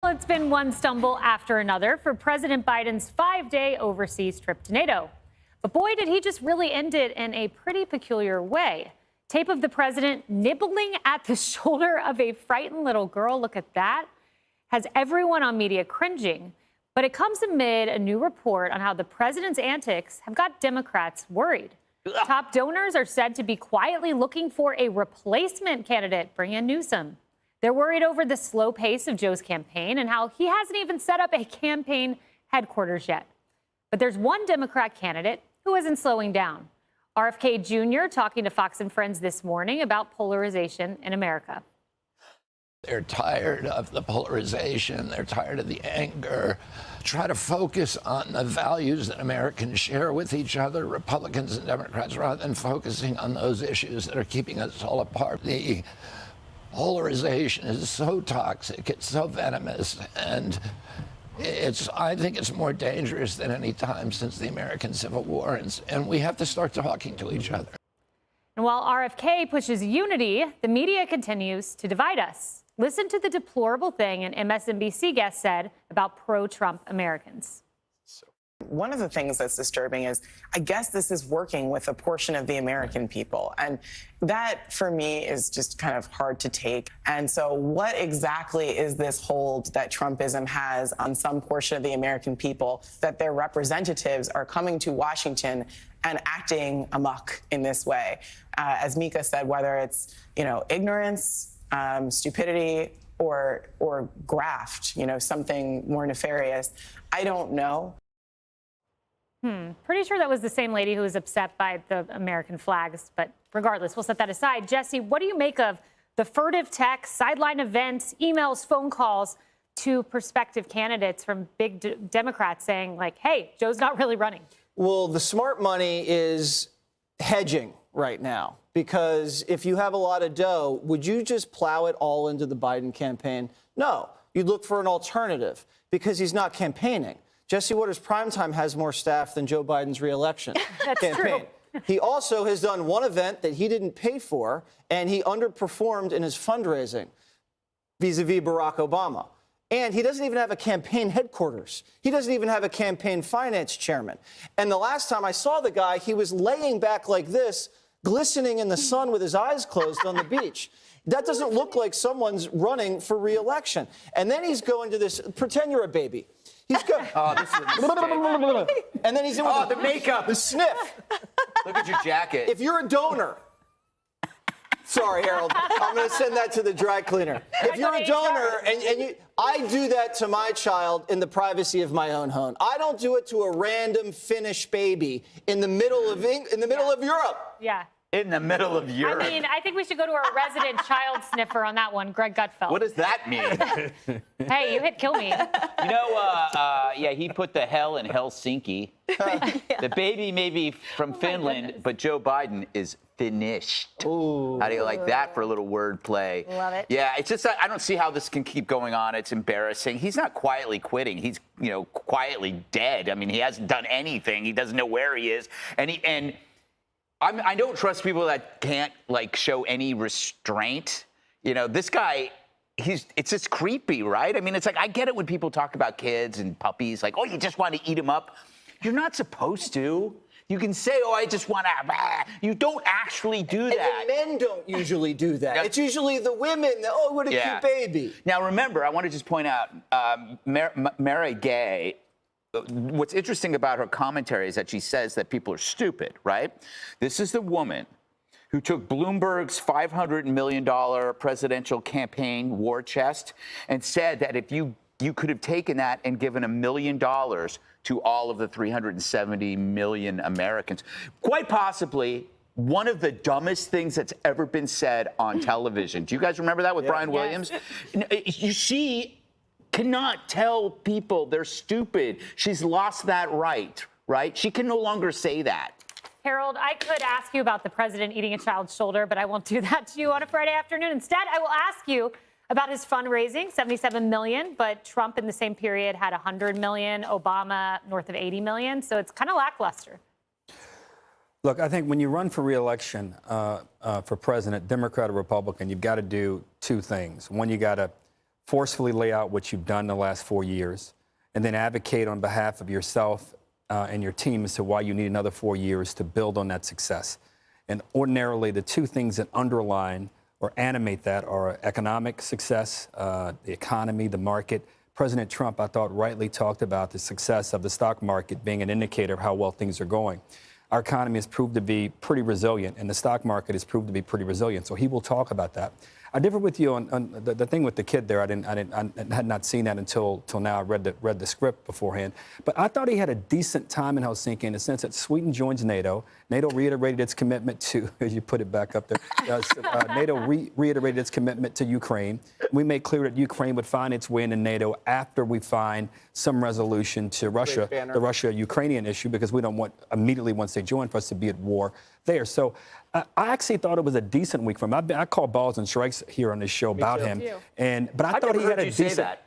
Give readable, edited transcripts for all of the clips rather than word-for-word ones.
Well, it's been one stumble after another for President Biden's 5-day overseas trip to NATO. But boy, did he just really end it in a pretty peculiar way. Tape of the president nibbling at the shoulder of a frightened little girl. Look at that. Has everyone on media cringing. But it comes amid a new report on how the president's antics have got Democrats worried. Top donors are said to be quietly looking for a replacement candidate. Bring in Newsom. They're worried over the slow pace of Joe's campaign and how he hasn't even set up a campaign headquarters yet. But there's one Democrat candidate who isn't slowing down. RFK Jr. talking to Fox and Friends this morning about polarization in America. They're tired of the polarization. They're tired of the anger. Try to focus on the values that Americans share with each other, Republicans and Democrats, rather than focusing on those issues that are keeping us all apart. The polarization is so toxic, it's so venomous, and I think it's more dangerous than any time since the American Civil War, and we have to start talking to each other. And while RFK pushes unity, the media continues to divide us. Listen to the deplorable thing an MSNBC guest said about pro-Trump Americans. One of the things that's disturbing is, I guess this is working with a portion of the American people. And that, for me, is just kind of hard to take. And so what exactly is this hold that Trumpism has on some portion of the American people, that their representatives are coming to Washington and acting amok in this way? As Mika said, whether it's, ignorance, stupidity, or graft, something more nefarious, I don't know. Pretty sure that was the same lady who was upset by the American flags. But regardless, we'll set that aside. Jesse, what do you make of the furtive texts, sideline events, emails, phone calls to prospective candidates from big Democrats saying, like, hey, Joe's not really running? Well, the smart money is hedging right now, because if you have a lot of dough, would you just plow it all into the Biden campaign? No, you'd look for an alternative, because he's not campaigning. Jesse Watters Primetime has more staff than Joe Biden's reelection campaign. True. He also has done one event that he didn't pay for, and he underperformed in his fundraising vis-a-vis Barack Obama. And he doesn't even have a campaign headquarters. He doesn't even have a campaign finance chairman. And the last time I saw the guy, he was laying back like this, glistening in the sun with his eyes closed on the beach. That doesn't look like someone's running for re-election. And then he's going to this, pretend you're a baby. He's good. Oh, this is a mistake. And then he's in with the makeup. The sniff. Look at your jacket. If you're a donor, sorry, Harold, I'm going to send that to the dry cleaner. If you're a donor I do that to my child in the privacy of my own home. I don't do it to a random Finnish baby in the middle of Europe. Yeah. In the middle of Europe. I mean, I think we should go to our resident child sniffer on that one, Greg Gutfeld. What does that mean? Hey, you hit kill me. Yeah, he put the hell in Helsinki. The baby may be from Finland, but Joe Biden is finished. Ooh. How do you like that for a little wordplay? Love it. Yeah, it's just I don't see how this can keep going on. It's embarrassing. He's not quietly quitting. He's quietly dead. I mean, he hasn't done anything. He doesn't know where he is, and I don't trust people that can't show any restraint. This guy, it's just creepy, right? I mean, it's like, I get it when people talk about kids and puppies, like, oh, you just want to eat them up. You're not supposed to. You can say, oh, I just want to. You don't actually do that. And the men don't usually do that. It's usually the women that, oh, what a cute baby. Now, remember, I want to just point out, Mary Gay, what's interesting about her commentary is that she says that people are stupid, right? This is the woman who took Bloomberg's $500 million presidential campaign war chest and said that if you could have taken that and given $1 million to all of the 370 million Americans, quite possibly one of the dumbest things that's ever been said on television. Do you guys remember that with Brian Williams? She cannot tell people they're stupid. She's lost that right? She can no longer say that. Harold, I could ask you about the president eating a child's shoulder, but I won't do that to you on a Friday afternoon. Instead, I will ask you about his fundraising, $77 million, but Trump in the same period had $100 million, Obama north of $80 million, so it's kind of lackluster. Look, I think when you run for re-election for president, Democrat or Republican, you've got to do two things. One, you got to forcefully lay out what you've done the last 4 years, and then advocate on behalf of yourself and your team as to why you need another 4 years to build on that success. And ordinarily, the two things that underline or animate that are economic success, the economy, the market. President Trump, I thought, rightly talked about the success of the stock market being an indicator of how well things are going. Our economy has proved to be pretty resilient, and the stock market has proved to be pretty resilient. So he will talk about that. I differ with you on the thing with the kid there. I had not seen that until now. I read the script beforehand, but I thought he had a decent time in Helsinki in the sense that Sweden joins NATO. NATO reiterated its commitment to, as you put it back up there, NATO reiterated its commitment to Ukraine. We made clear that Ukraine would find its way into NATO after we find some resolution to Russia, the Russia-Ukrainian issue, because we don't want immediately once they join for us to be at war there. So I actually thought it was a decent week for him. I call balls and strikes here on this show about him, but I thought he had a decent.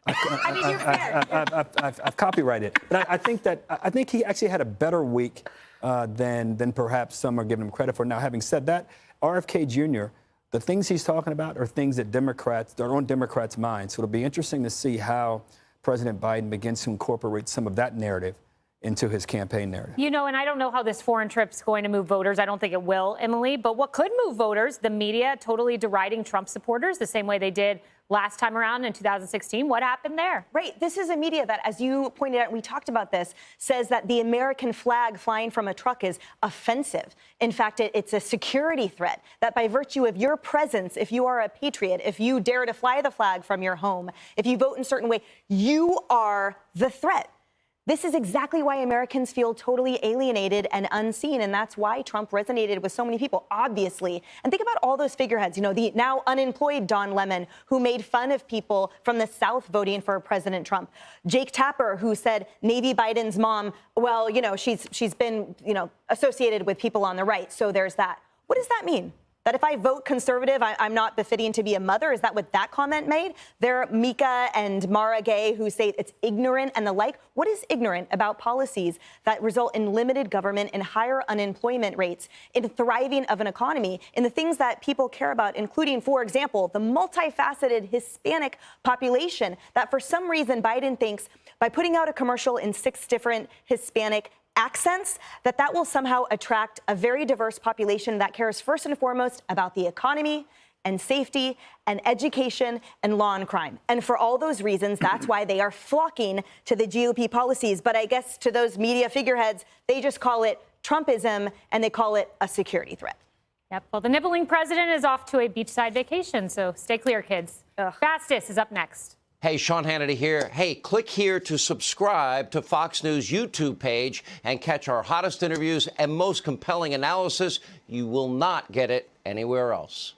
I mean, you're fair. I've copyrighted, but I think he actually had a better week than perhaps some are giving him credit for. Now, having said that, RFK Jr., the things he's talking about are things that are on Democrats' minds. So it'll be interesting to see how President Biden begins to incorporate some of that narrative into his campaign narrative. You know, and I don't know how this foreign trip's going to move voters. I don't think it will, Emily. But what could move voters, the media totally deriding Trump supporters the same way they did last time around in 2016. What happened there? Right. This is a media that, as you pointed out, and we talked about this, says that the American flag flying from a truck is offensive. In fact, it's a security threat, that by virtue of your presence, if you are a patriot, if you dare to fly the flag from your home, if you vote in a certain way, you are the threat. This is exactly why Americans feel totally alienated and unseen, and that's why Trump resonated with so many people, obviously. And think about all those figureheads, you know, the now unemployed Don Lemon, who made fun of people from the South voting for President Trump. Jake Tapper, who said Navy Biden's mom, well, you know, she's been, you know, associated with people on the right, so there's that. What does that mean? That if I vote conservative, I'm not befitting to be a mother? Is that what that comment made? There are Mika and Mara Gay who say it's ignorant and the like. What is ignorant about policies that result in limited government and higher unemployment rates, in thriving of an economy, in the things that people care about, including, for example, the multifaceted Hispanic population that for some reason Biden thinks by putting out a commercial in 6 different Hispanic accents, that will somehow attract a very diverse population that cares first and foremost about the economy and safety and education and law and crime. And for all those reasons, that's why they are flocking to the GOP policies. But I guess to those media figureheads, they just call it Trumpism and they call it a security threat. Yep. Well, the nibbling president is off to a beachside vacation, so stay clear, kids. Fastest is up next. Hey, Sean Hannity here. Hey, click here to subscribe to Fox News YouTube page and catch our hottest interviews and most compelling analysis. You will not get it anywhere else.